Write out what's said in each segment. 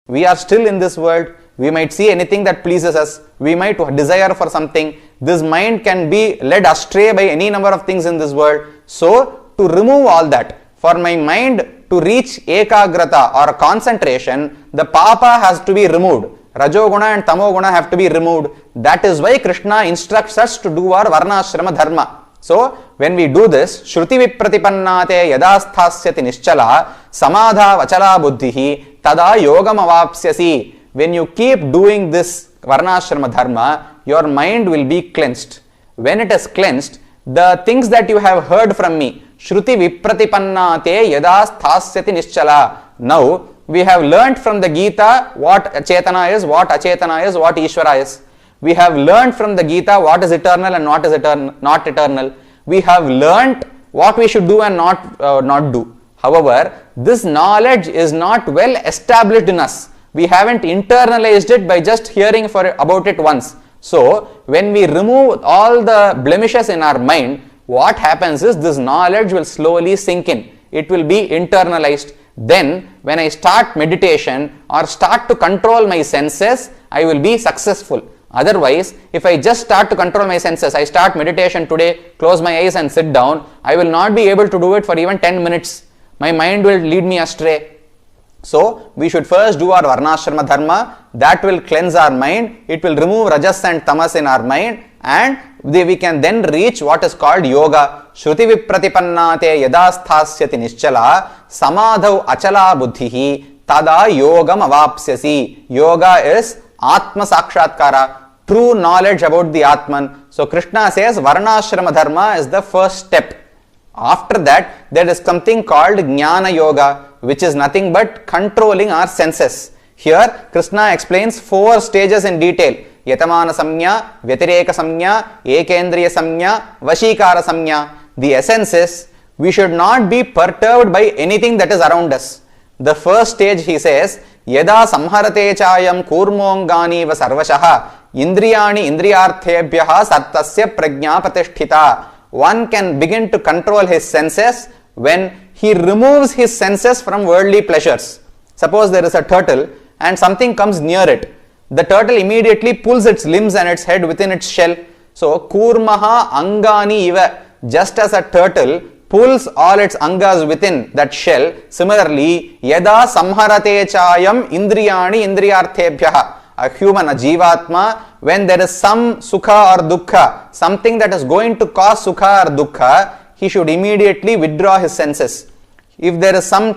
We are still in this world. We might see anything that pleases us. We might desire for something. This mind can be led astray by any number of things in this world. So, to remove all that, for my mind to reach ekagrata or concentration, the papa has to be removed. Rajoguna and Tamoguna have to be removed. That is why Krishna instructs us to do our varnashrama dharma. So, when we do this, Shruti vipratipannate yadasthasyati nischala samadha vachala buddhihi tada yogam avapsyasi. When you keep doing this varnashrama dharma, your mind will be cleansed. When it is cleansed, the things that you have heard from me, Shruti vipratipannate yadasthasyati nischala. Now, we have learnt from the Gita what Chetana is, what Achetana is, what Ishvara is. We have learnt from the Gita what is eternal and what is not eternal. We have learnt what we should do and not do. However, this knowledge is not well established in us. We haven't internalized it by just hearing about it once. So, when we remove all the blemishes in our mind, what happens is this knowledge will slowly sink in. It will be internalized. Then, when I start meditation or start to control my senses, I will be successful. Otherwise, if I just start to control my senses, I start meditation today, close my eyes and sit down, I will not be able to do it for even 10 minutes. My mind will lead me astray. So, we should first do our varnashrama dharma. That will cleanse our mind. It will remove rajas and tamas in our mind, and we can then reach what is called yoga. Shruti vipratipannate yadasthasyati nischala samadhau achala buddhihi tada yogam avapsyasi. Yoga is atma sakshatkara, true knowledge about the Atman. So Krishna says varnashrama dharma is the first step. After that, there is something called Jnana Yoga, which is nothing but controlling our senses. Here, Krishna explains 4 stages in detail. Yatamana Samnya, Vyatireka Samnya, Ekendriya Samnya, Vashikara Samnya. The essence is, we should not be perturbed by anything that is around us. The first stage, he says, Yada samharate chayam kurmongani va sarvashaha indriyani indriyarthebhyaha sartasya prajna pratisthita. One can begin to control his senses when he removes his senses from worldly pleasures. Suppose there is a turtle and something comes near it. The turtle immediately pulls its limbs and its head within its shell. So, kurmaha angani iva. Just as a turtle pulls all its angas within that shell, similarly, yada samharate chayam indriyani indriyarthebhyaha. A human, a jivatma, when there is some sukha or dukkha, something that is going to cause sukha or dukkha, he should immediately withdraw his senses. If there is some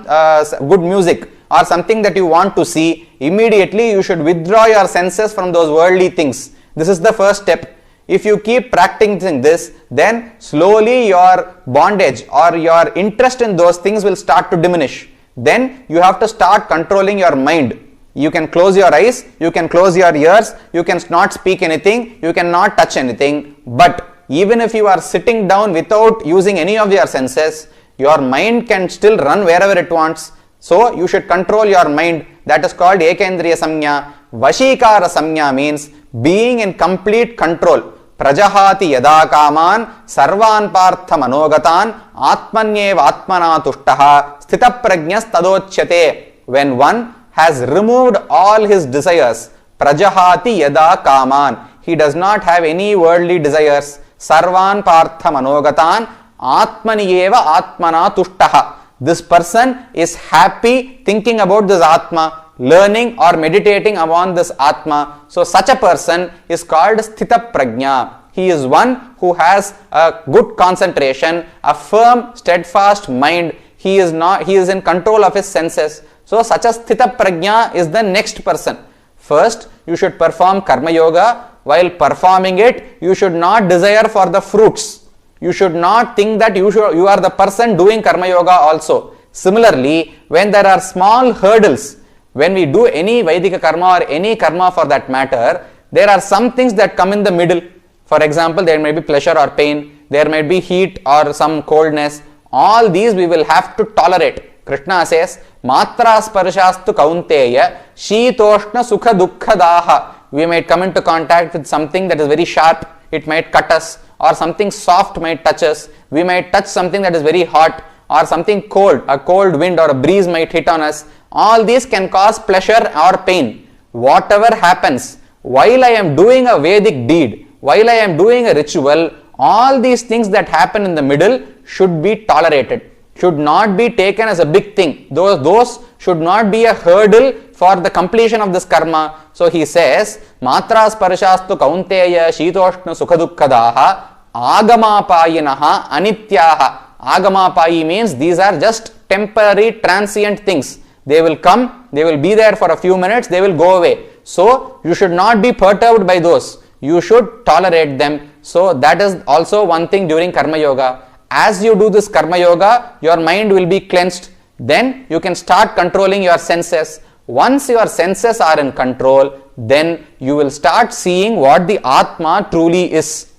good music or something that you want to see, immediately you should withdraw your senses from those worldly things. This is the first step. If you keep practicing this, then slowly your bondage or your interest in those things will start to diminish. Then you have to start controlling your mind. You can close your eyes, you can close your ears, you can not speak anything, you cannot touch anything. But even if you are sitting down without using any of your senses, your mind can still run wherever it wants. So you should control your mind. That is called Ekendriya Samnya. Vashikara Samnya means being in complete control. Prajahati yada kaman sarvan partha manogatan atmanyeva atmana tushtaha sthita prajnyas tadochyate. When one has removed all his desires, prajahati yada kaman, he does not have any worldly desires. Sarvan partha manogatan atmanyeva atmana tushtaha. This person is happy thinking about this Atma, learning or meditating upon this Atma. So such a person is called Sthita Prajna. He is one who has a good concentration, a firm, steadfast mind. He is in control of his senses. So such a Sthita Prajna is the next person. First, you should perform Karma Yoga. While performing it, you should not desire for the fruits. You should not think that you are the person doing Karma Yoga also. Similarly, when there are small hurdles, when we do any Vaidika Karma or any Karma for that matter, there are some things that come in the middle. For example, there may be pleasure or pain, there might be heat or some coldness. All these we will have to tolerate. Krishna says, Matra sparashastu kaunteya shitoshna sukha dukkha daha. We might come into contact with something that is very sharp, it might cut us, or something soft might touch us. We might touch something that is very hot. or something cold, a cold wind or a breeze might hit on us. All these can cause pleasure or pain. Whatever happens, while I am doing a Vedic deed, while I am doing a ritual, all these things that happen in the middle should be tolerated, should not be taken as a big thing. Those should not be a hurdle for the completion of this karma. So he says, Matra sparashastu kaunteya shitoshna sukhadukkadaha agamapayinaha anityaha. Agamapayi means these are just temporary, transient things. They will come, they will be there for a few minutes, they will go away. So you should not be perturbed by those. You should tolerate them. So that is also one thing during karma yoga. As you do this karma yoga, your mind will be cleansed. Then you can start controlling your senses. Once your senses are in control, then you will start seeing what the Atma truly is.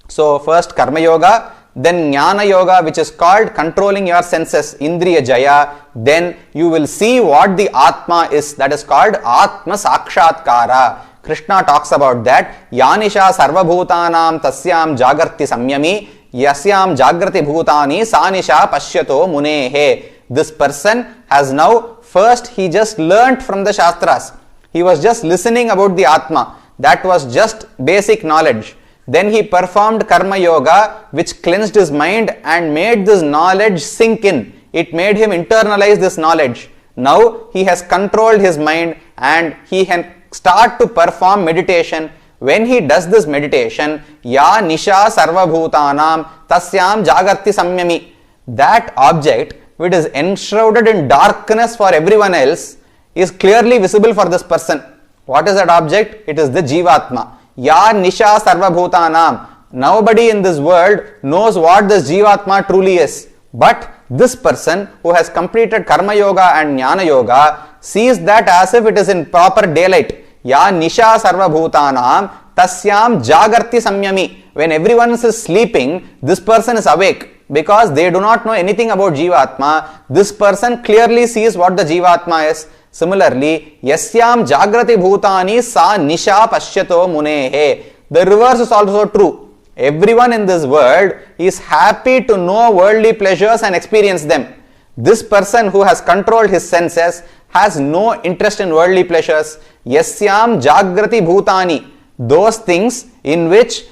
So first karma yoga, then jnana yoga, which is called controlling your senses, indriya jaya. Then you will see what the Atma is. That is called Atma Sakshatkara. Krishna talks about that. Yanisha sarvabhutanam tasyam jagarti samyami yasyam jagrati bhutani sanisha pashyato munehe. This person has now, first he just learnt from the Shastras. He was just listening about the Atma. That was just basic knowledge. Then he performed karma yoga, which cleansed his mind and made this knowledge sink in. It made him internalize this knowledge. Now he has controlled his mind and he can start to perform meditation. When he does this meditation, ya nisha sarvabhutanam tasyam jagarti samyami, that object which is enshrouded in darkness for everyone else is clearly visible for this person. What is that object? It is the Jivatma. Ya nisha sarvabhutanam. Nobody in this world knows what this Jivatma truly is. But this person who has completed karma yoga and jnana yoga sees that as if it is in proper daylight. Ya nisha sarvabhutanam tasyam jagarti samyami. When everyone is sleeping, this person is awake. Because they do not know anything about Jivatma, this person clearly sees what the Jivatma is. Similarly, yasyam jagrati bhutani sa nisha pashyato munehe. The reverse is also true. Everyone in this world is happy to know worldly pleasures and experience them. This person who has controlled his senses has no interest in worldly pleasures. Yasyam jagrati bhutani. Those things in which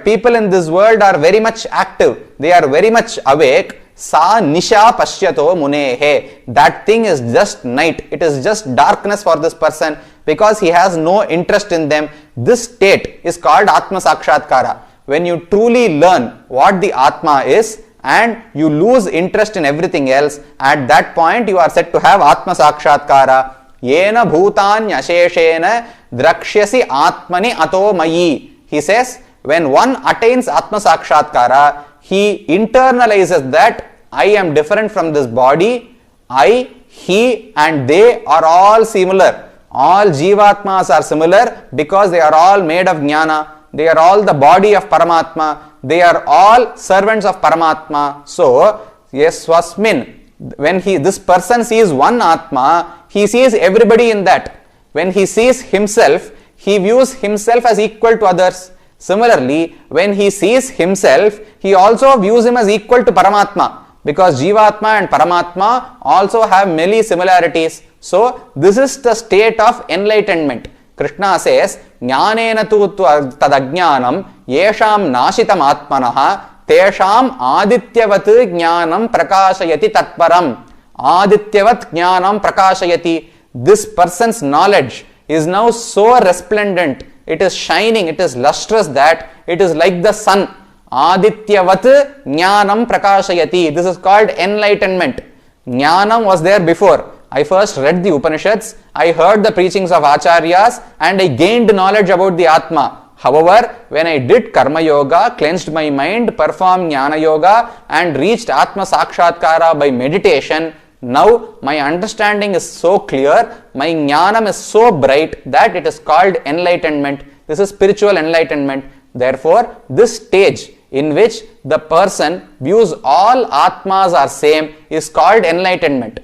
people in this world are very much active, they are very much awake. Sa nisha pashyato munehe. That thing is just night. It is just darkness for this person because he has no interest in them. This state is called Atma Sakshatkara. When you truly learn what the Atma is and you lose interest in everything else, at that point you are said to have Atma Sakshatkara. Yena bhutanyasheshena drakshyasi atmani ato mayi. He says, when one attains Atma Sakshatkara, he internalizes that I am different from this body. I, he and they are all similar. All Jivatmas are similar because they are all made of Jnana. They are all the body of Paramatma. They are all servants of Paramatma. So, yes, Swasmin, when this person sees one Atma, he sees everybody in that. When he sees himself, he views himself as equal to others. Similarly, when he sees himself, he also views him as equal to Paramatma, because Jivatma and Paramatma also have many similarities. So, this is the state of enlightenment. Krishna says, Jnanena tu tadajnanam yesham nashitam atmanaha tesham adityavat jnanam prakashayati tatparam. Adityavat jnanam prakashayati. This person's knowledge is now so resplendent, it is shining, it is lustrous that it is like the sun. Adityavat jnanam prakashayati. This is called enlightenment. Jnanam was there before. I first read the Upanishads, I heard the preachings of Acharyas and I gained knowledge about the Atma. However, when I did Karma Yoga, cleansed my mind, performed Jnana Yoga and reached Atma Sakshatkara by meditation, now my understanding is so clear, my Jnanam is so bright that it is called enlightenment. This is spiritual enlightenment. Therefore, this stage in which the person views all Atmas are same is called enlightenment.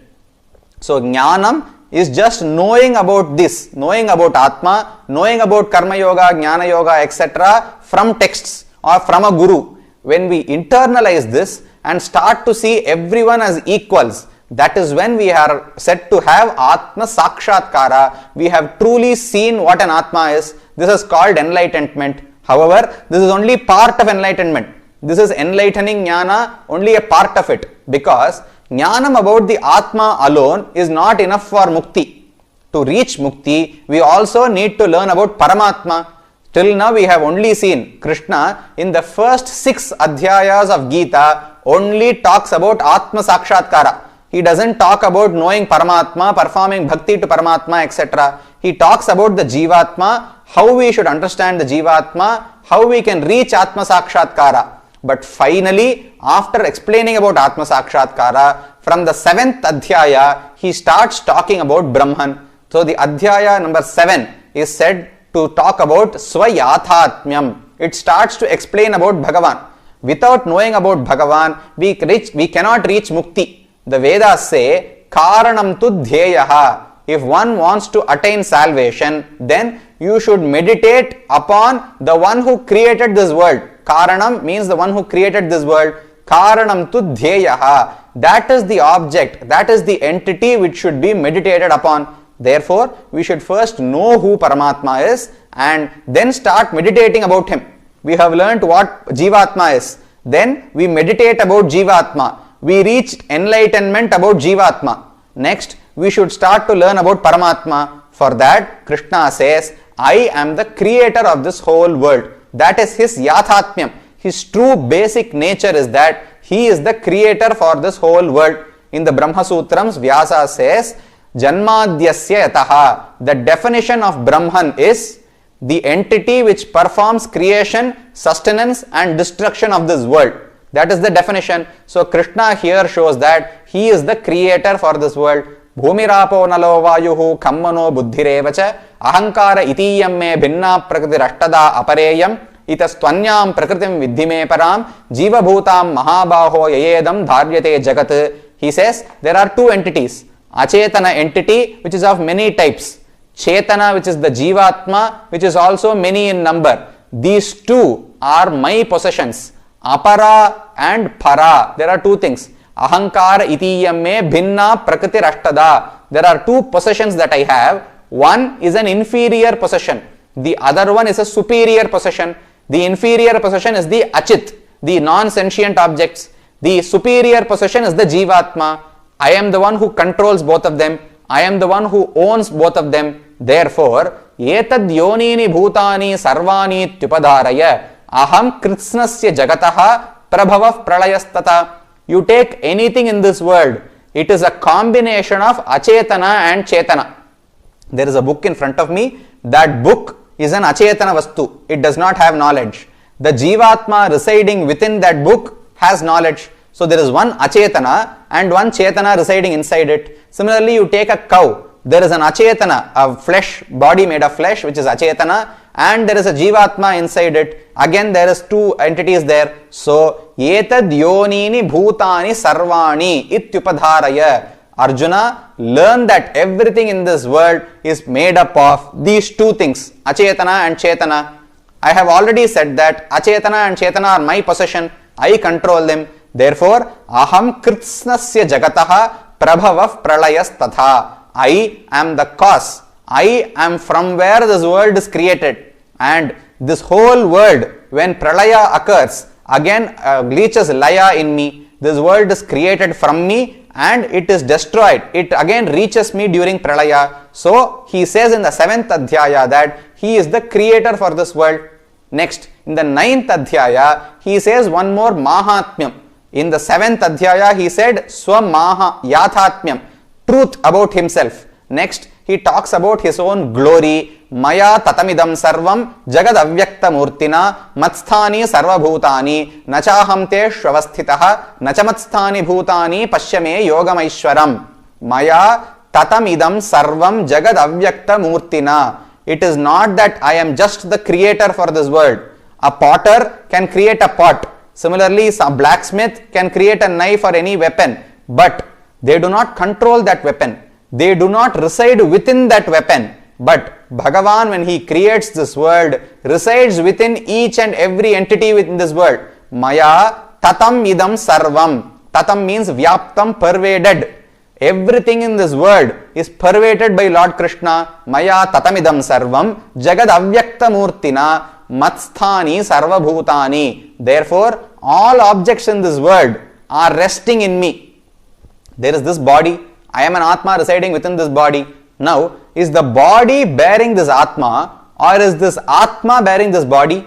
So, Jnanam is just knowing about this, knowing about Atma, knowing about Karma Yoga, Jnana Yoga, etc. from texts or from a guru. When we internalize this and start to see everyone as equals, that is when we are said to have Atma Sakshatkara. We have truly seen what an Atma is. This is called enlightenment. However, this is only part of enlightenment. This is enlightening Jnana, only a part of it, because Jnanam about the Atma alone is not enough for Mukti. To reach Mukti, we also need to learn about Paramatma. Till now we have only seen Krishna in the first 6 adhyayas of Gita only talks about Atma Sakshatkara. He doesn't talk about knowing Paramatma, performing bhakti to Paramatma, etc. He talks about the Jivatma, how we should understand the Jivatma, how we can reach Atma Sakshatkara. But finally, after explaining about Atma Sakshatkara, from the 7th Adhyaya, he starts talking about Brahman. So the Adhyaya number 7 is said to talk about Swayathatmyam. It starts to explain about Bhagavan. Without knowing about Bhagavan, we cannot reach Mukti. The Vedas say, Karanam tu dhyeyaha. If one wants to attain salvation, then you should meditate upon the one who created this world. Karanam means the one who created this world. Karanam tu dhyeyaha. That is the object, that is the entity which should be meditated upon. Therefore, we should first know who Paramatma is and then start meditating about him. We have learnt what Jivatma is. Then we meditate about Jivatma. We reached enlightenment about Jivatma. Next, we should start to learn about Paramatma. For that, Krishna says, I am the creator of this whole world. That is his Yathatmyam. His true basic nature is that he is the creator for this whole world. In the Brahma Sutrams, Vyasa says, Janmadyasya yataha. The definition of Brahman is the entity which performs creation, sustenance and destruction of this world. That is the definition. So Krishna here shows that he is the creator for this world. Bhumirapo nalo vayuhu kammano buddhirevacha ahankara itiyam me bhinna prakriti rashtada apareyam itastvanyam prakritim vidhime param jiva bhutam mahabaho yayedam dharyate jagat. He says there are 2 entities. Achetana entity, which is of many types. Chetana, which is the Jivatma, which is also many in number. These 2 are my possessions. Apara and para. There are 2 things. Ahankara itiyam me bhinna prakriti rashtada. There are 2 possessions that I have. One is an inferior possession. The other one is a superior possession. The inferior possession is the achit, the non-sentient objects. The superior possession is the Jivatma. I am the one who controls both of them. I am the one who owns both of them. Therefore, etad yonini bhutani sarvani tyupadaraya aham kritsnasya jagataha prabhavav pralayastata. You take anything in this world, it is a combination of achetana and chetana. There is a book in front of me. That book is an achetana vastu. It does not have knowledge. The Jivatma residing within that book has knowledge. So there is one achetana and one chetana residing inside it. Similarly, you take a cow. There is an achetana, a flesh, body made of flesh, which is achetana, and there is a Jivatma inside it. Again, there is 2 entities there. So, etad yonini bhutani sarvani ityupadharaya. Arjuna, learn that everything in this world is made up of these 2 things, achetana and chetana. I have already said that achetana and chetana are my possession. I control them. Therefore, aham kritsnasya jagataha prabhavav pralayasthatha. I am the cause. I am from where this world is created. And this whole world, when pralaya occurs, again reaches laya in me. This world is created from me and it is destroyed. It again reaches me during pralaya. So, he says in the 7th Adhyaya that he is the creator for this world. Next, in the 9th Adhyaya, he says one more Mahatmyam. In the 7th Adhyaya, he said Swamaha Yathatmyam, truth about himself. Next, he talks about his own glory. Maya tatamidam sarvam jagad avyakta murtina matsthani sarva bhutani nachaham te shravasthitaha nachamatstani bhutani pashyame yogamaishwaram. Maya tatamidam sarvam jagad avyakta murtina. It is not that I am just the creator for this world. A potter can create a pot. Similarly, some blacksmith can create a knife or any weapon, but they do not control that weapon. They do not reside within that weapon. But Bhagavan, when he creates this world, resides within each and every entity within this world. Maya tatam idam sarvam. Tatam means vyaptam, pervaded. Everything in this world is pervaded by Lord Krishna. Maya tatamidam sarvam jagad avyakta murtina matsthani sarva bhutani. Therefore, all objects in this world are resting in me. There is this body. I am an Atma residing within this body. Now, is the body bearing this Atma or is this Atma bearing this body?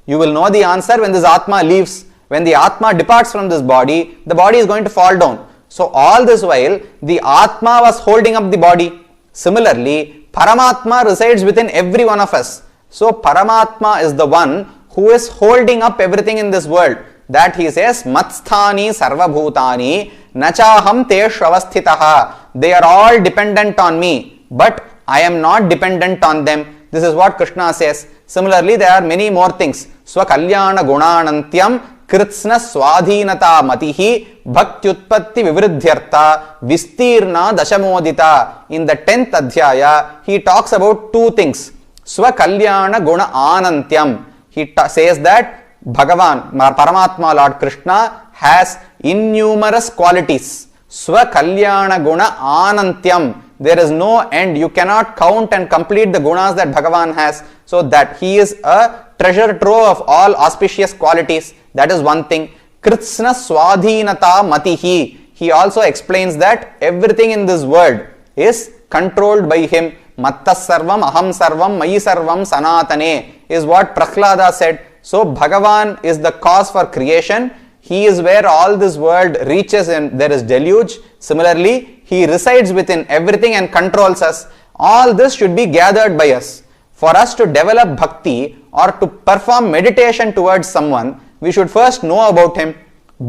You will know the answer when this Atma leaves. When the Atma departs from this body, the body is going to fall down. So all this while, the Atma was holding up the body. Similarly, Paramatma resides within every one of us. So Paramatma is the one who is holding up everything in this world. That he says, Matsthani sarva bhutani nachaham teshu avasthitaha. They are all dependent on me, but I am not dependent on them. This is what Krishna says. Similarly, there are many more things. Swakalyana gunanantyam kritsna swadhinata matihi bhaktyutpatti vivriddhyartha vistirna dashamodita. In the 10th adhyaya, he talks about two things. Swakalyana guna anantyam. He says that Bhagavan, Paramatma, Lord Krishna, has innumerous qualities. Swakalyana guna anantyam. There is no end. You cannot count and complete the gunas that Bhagavan has. So that he is a treasure trove of all auspicious qualities. That is one thing. Kritsna swadhinata matihi. He also explains that everything in this world is controlled by him. Mattas sarvam aham sarvam mayi sarvam sanatane is what Prahlada said. So Bhagavan is the cause for creation. He is where all this world reaches and there is deluge. Similarly, he resides within everything and controls us. All this should be gathered by us. For us to develop bhakti or to perform meditation towards someone, we should first know about him.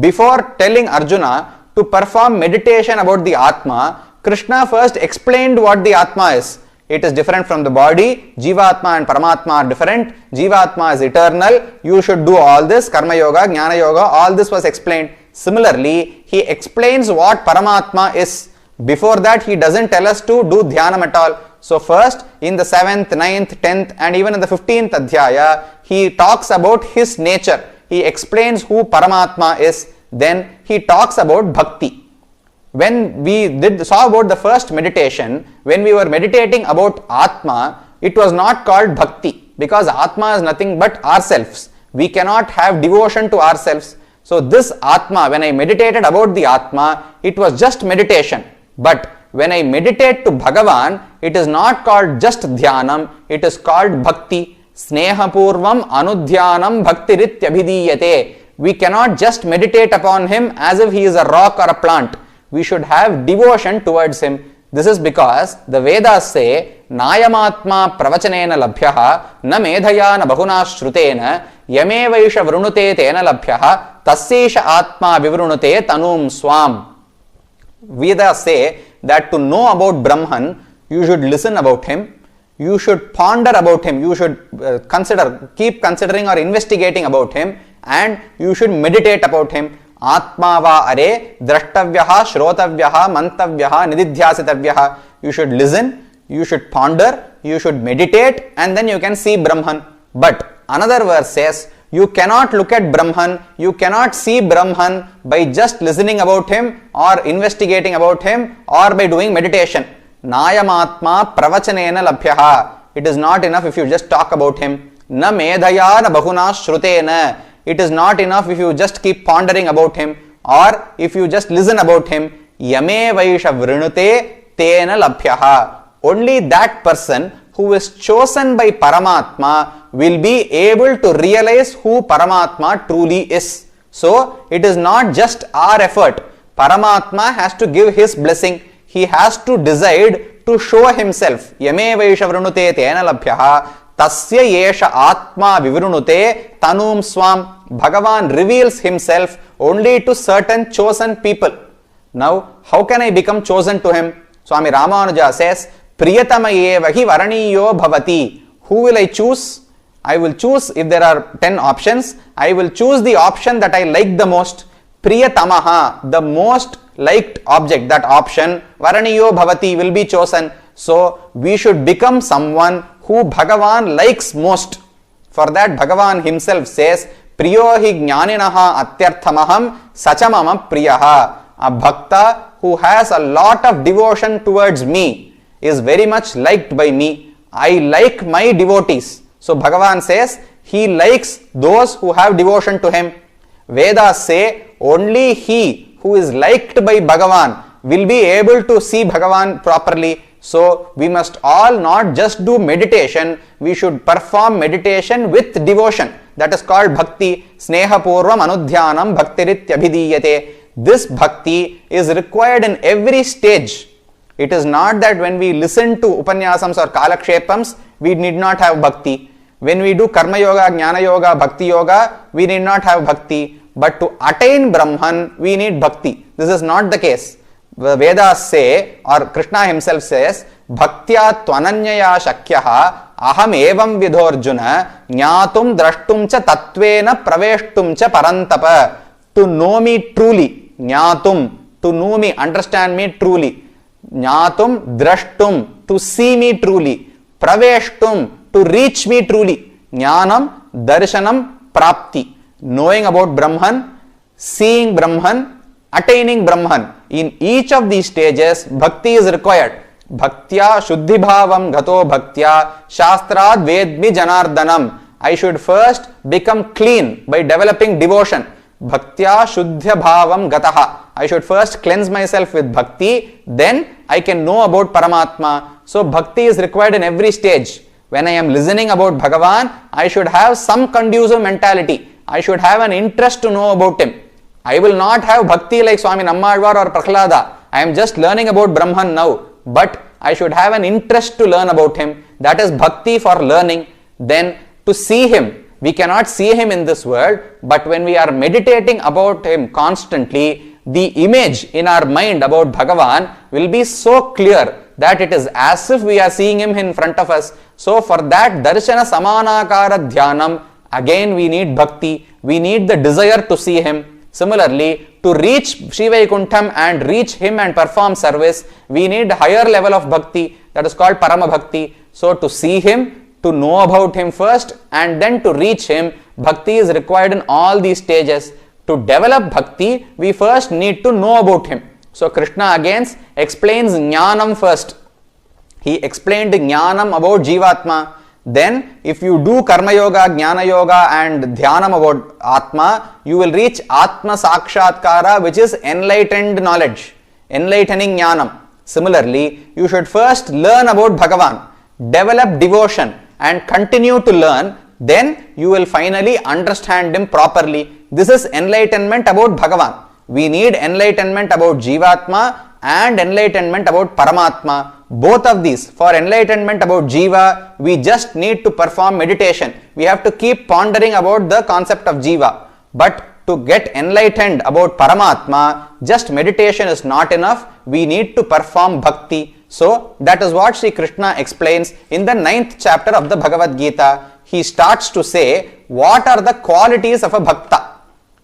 Before telling Arjuna to perform meditation about the Atma, Krishna first explained what the Atma is. It is different from the body. Jivatma and Paramatma are different. Jivatma is eternal. You should do all this. Karma Yoga, Jnana Yoga, all this was explained. Similarly, he explains what Paramatma is. Before that, he doesn't tell us to do Dhyanam at all. So first, in the 7th, 9th, 10th and even in the 15th Adhyaya, he talks about his nature. He explains who Paramatma is. Then he talks about Bhakti. When we saw about the first meditation, when we were meditating about Atma, it was not called Bhakti because Atma is nothing but ourselves. We cannot have devotion to ourselves. So this Atma, when I meditated about the Atma, it was just meditation. But when I meditate to Bhagavan, it is not called just Dhyanam, it is called Bhakti. Snehapurvam anudhyanam bhaktirityabhidiyate. We cannot just meditate upon him as if he is a rock or a plant. We should have devotion towards him. This is because the Vedas say, Nayamatma pravachanena labhyaha na medhaya na bahuna shrutena yamevaisha vrunute tena labhyaha tasyesha atma vivrunute tanum swam. Vedas say that to know about Brahman, you should listen about him, you should ponder about him, you should keep considering or investigating about him, and you should meditate about him. Atma va are drashtavyaha, shrotavyaha, mantavyaha, nididhyasitavyaha. You should listen, you should ponder, you should meditate, and then you can see Brahman. But another verse says, you cannot look at Brahman, you cannot see Brahman by just listening about him or investigating about him or by doing meditation. Nayamatma pravachanena labhyaha. It is not enough if you just talk about him. Na medhaya na bahuna shrutena. It is not enough if you just keep pondering about him or if you just listen about him. Yame vaisha vrunute tena labhyaha. Only that person who is chosen by Paramatma will be able to realize who Paramatma truly is. So, it is not just our effort. Paramatma has to give his blessing. He has to decide to show himself. Yame vaisha vrunute tena labhyaha. Tasya yesha atma vivrunute tanum swam. Bhagavan reveals himself only to certain chosen people. Now, how can I become chosen to him? Swami Ramanuja says, Priyatamaye vahi varaniyo bhavati. Who will I choose? I will choose, if there are 10 options, I will choose the option that I like the most. Priyatamaha, the most liked object, that option, varaniyo bhavati, will be chosen. So, we should become someone who Bhagavan likes most. For that, Bhagavan himself says, Priyo hi jnaninaha atyarthamaham sacha mama priyaha. A bhakta who has a lot of devotion towards me is very much liked by me. I like my devotees. So Bhagavan says he likes those who have devotion to him. Vedas say only he who is liked by Bhagavan will be able to see Bhagavan properly. So we must all not just do meditation, we should perform meditation with devotion. That is called bhakti. Sneha purvam anudhyanam bhaktirithyabhidiyate. This bhakti is required in every stage. It is not that when we listen to upanyasams or kalakshepams, we need not have bhakti. When we do karma yoga, jnana yoga, bhakti yoga, we need not have bhakti. But to attain Brahman, we need bhakti. This is not the case. The Vedas say, or Krishna himself says, Bhaktya tvananyaya shakyaha aham evam vidhorjuna jnatum drashtum cha tatvena praveshtum cha parantapa. To know me truly, jnatum, to know me, understand me truly. Jnatum drashtum, to see me truly. Praveshtum, to reach me truly. Jnanam, darshanam, prapti. Knowing about Brahman, seeing Brahman, attaining Brahman. In each of these stages, bhakti is required. Bhaktya shuddhi bhavam gato bhaktya shastrad vedmi janardanam. I should first become clean by developing devotion. Bhaktya shuddha bhavam gataha. I should first cleanse myself with bhakti, then I can know about Paramatma. So bhakti is required in every stage. When I am listening about Bhagavan, I should have some conducive mentality. I should have an interest to know about him. I will not have bhakti like Swami Nammalvar or Prahlada. I am just learning about Brahman now. But I should have an interest to learn about him. That is bhakti for learning. Then to see him. We cannot see him in this world. But when we are meditating about him constantly, the image in our mind about Bhagavan will be so clear that it is as if we are seeing him in front of us. So for that darshana samanakara dhyanam, again we need bhakti. We need the desire to see him. Similarly, to reach Sri Vaikuntham and reach him and perform service, we need higher level of bhakti, that is called Parama Bhakti. So to see him, to know about him first, and then to reach him, bhakti is required in all these stages. To develop bhakti, we first need to know about him. So Krishna again explains Jnanam first. He explained Jnanam about Jivatma. Then if you do karma yoga, jnana yoga and dhyanam about Atma, you will reach Atma Sakshatkara, which is enlightened knowledge, enlightening jnanam. Similarly, you should first learn about Bhagavan, develop devotion and continue to learn, then you will finally understand him properly. This is enlightenment about Bhagavan. We need enlightenment about Jivatma and enlightenment about Paramatma. Both of these, for enlightenment about Jiva, we just need to perform meditation. We have to keep pondering about the concept of Jiva. But to get enlightened about Paramatma, just meditation is not enough. We need to perform bhakti. So that is what Sri Krishna explains in the 9th chapter of the Bhagavad Gita. He starts to say what are the qualities of a bhakta.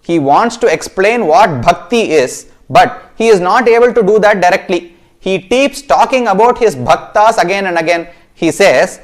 He wants to explain what bhakti is, but he is not able to do that directly. He keeps talking about his bhaktas again and again. He says,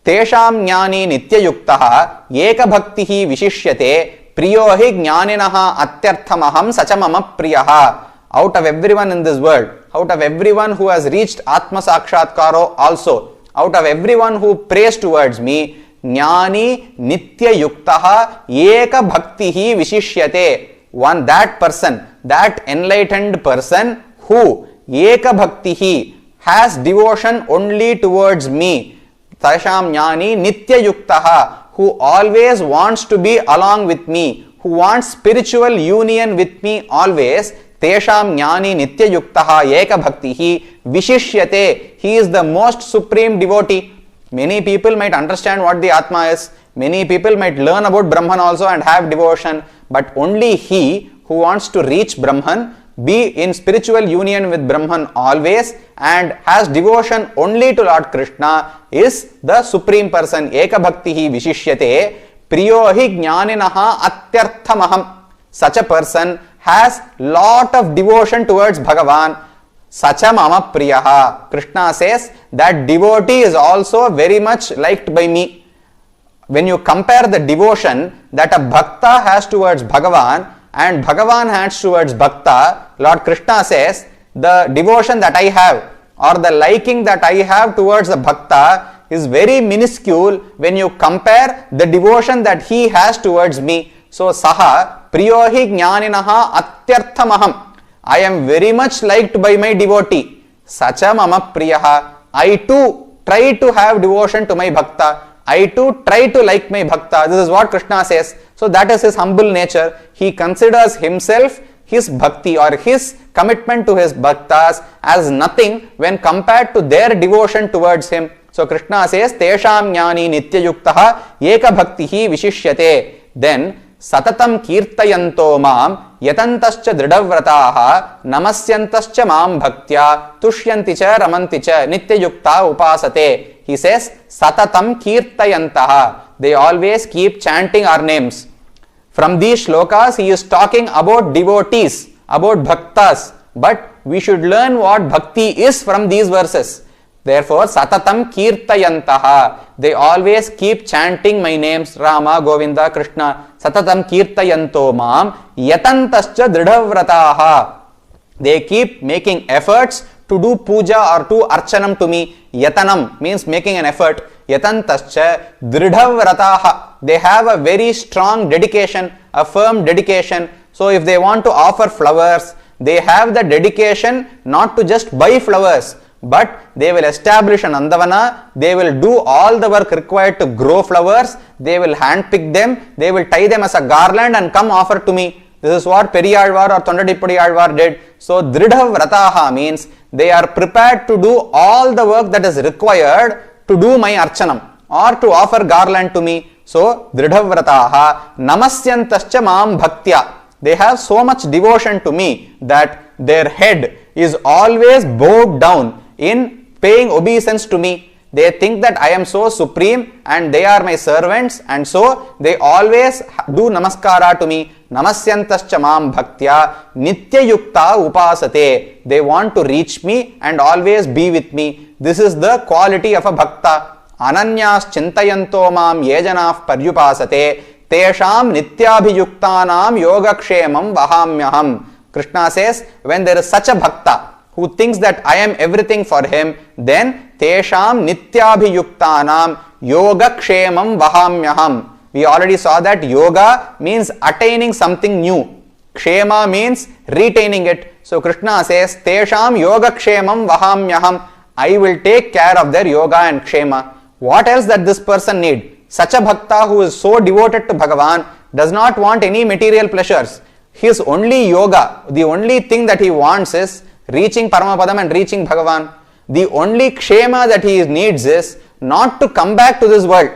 Tesham jnani nityayuktaha eka bhaktihi vishishyate priyohi jnaninaha atyarthamaham sachamama priyaha. Out of everyone in this world, out of everyone who has reached Atma Sakshatkaro also, out of everyone who prays towards me, jnani nityayuktaha eka bhaktihi vishishyate. One, that person, that enlightened person who Eka Bhaktihi has devotion only towards me. Tasham Jnani Nitya Yuktaha, who always wants to be along with me, who wants spiritual union with me always. Tesham Jnani Nitya Yuktaha Eka Bhaktihi Vishishyate. He is the most supreme devotee. Many people might understand what the Atma is. Many people might learn about Brahman also and have devotion. But only he who wants to reach Brahman, be in spiritual union with Brahman always and has devotion only to Lord Krishna is the supreme person. Eka bhaktihi vishishyate priyohi jnaninaha atyarthamaham. Such a person has lot of devotion towards Bhagavan. Sacha mama priyaha. Krishna says that devotee is also very much liked by me. when you compare the devotion that a bhakta has towards Bhagavan and Bhagavan has towards bhakta, Lord Krishna says, the devotion that I have or the liking that I have towards the bhakta is very minuscule when you compare the devotion that he has towards me. So, saha priyohi jnaninaha atyarthamaham. I am very much liked by my devotee. Sacha mama priyaha. I too try to have devotion to my bhakta. I too try to like my bhakta. This is what Krishna says. So that is his humble nature. He considers himself, his bhakti or his commitment to his bhaktas as nothing when compared to their devotion towards him. So Krishna says, Tesham jnani nityayuktaha eka bhaktihi vishishyate. Then, Satatam kirtayanto mam yatantascha dridhavrataha namasyantascha mam bhaktya tushyanti cha ramanti cha nityayukta upasate. He says, Satatam kirtayantaha. They always keep chanting our names. From these shlokas, he is talking about devotees, about bhaktas. But we should learn what bhakti is from these verses. Therefore, Satatam kirtayantaha. They always keep chanting my names, Rama, Govinda, Krishna. Satatam kirtayanto mam yatantascha dridhavrataha. They keep making efforts to do puja or to archanam to me. Yatanam means making an effort. Yatantascha dridhavrataha. They have a very strong dedication, a firm dedication. So if they want to offer flowers, they have the dedication not to just buy flowers, but they will establish an Andavana, they will do all the work required to grow flowers, they will handpick them, they will tie them as a garland and come offer to me. This is what Periyalvar or Tondadippadi did. So Dridhavrataha means they are prepared to do all the work that is required to do my archanam or to offer garland to me. So Dridhavrataha namasyantascha mam bhaktya. They have so much devotion to me that their head is always bowed down in paying obeisance to me. They think that I am so supreme and they are my servants, and so they always do namaskara to me. Namasyantascha mam bhaktya nityayukta upasate. They want to reach me and always be with me. This is the quality of a bhakta. Ananyas chintayanto mam yejanaf paryupasate tesham nityabhiyuktanam yogakshemam vahamyaham. Krishna says, when there is such a bhakta who thinks that I am everything for him, then tesham nityabhiyuktanam yogakshemam vahamyaham. We already saw that yoga means attaining something new. Kshema means retaining it. So Krishna says, tesham yogakshemam vahamyaham. I will take care of their yoga and kshema. What else that this person need? Such a bhakta who is so devoted to Bhagavan does not want any material pleasures. His only yoga, the only thing that he wants is reaching Paramapadam and reaching Bhagavan. The only kshema that he needs is not to come back to this world.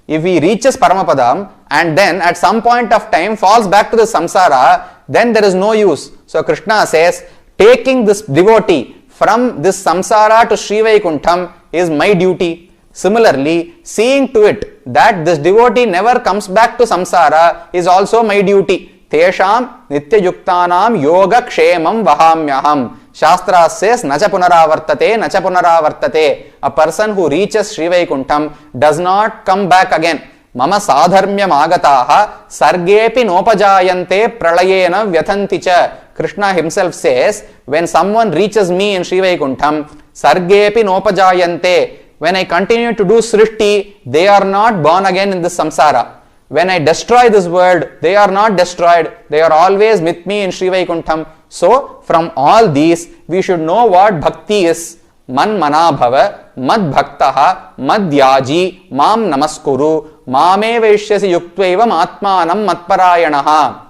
If he reaches Paramapadam and then at some point of time falls back to the samsara, then there is no use. So Krishna says, taking this devotee from this samsara to Sri Vaikuntham is my duty. Similarly, seeing to it that this devotee never comes back to samsara is also my duty. Tesham nityayuktanam yoga kshemam vahamyaham. Shastra says, nacha punaravartate, nacha punaravartate. A person who reaches Sri Vaikuntham does not come back again. Mama sadharmyam agataha sargepi nopajayante pralayena vyathanticha. Krishna himself says, when someone reaches me in Sri Vaikuntham, sargepi nopajayante. When I continue to do srishti, they are not born again in this samsara. When I destroy this world, they are not destroyed. They are always with me in Sri Vaikuntham. So, from all these, we should know what bhakti is. Man manabhava, mad bhaktaha, mad yaji, mam namaskuru, mame vaishyasi yuktvevam atmanam matparayanaha.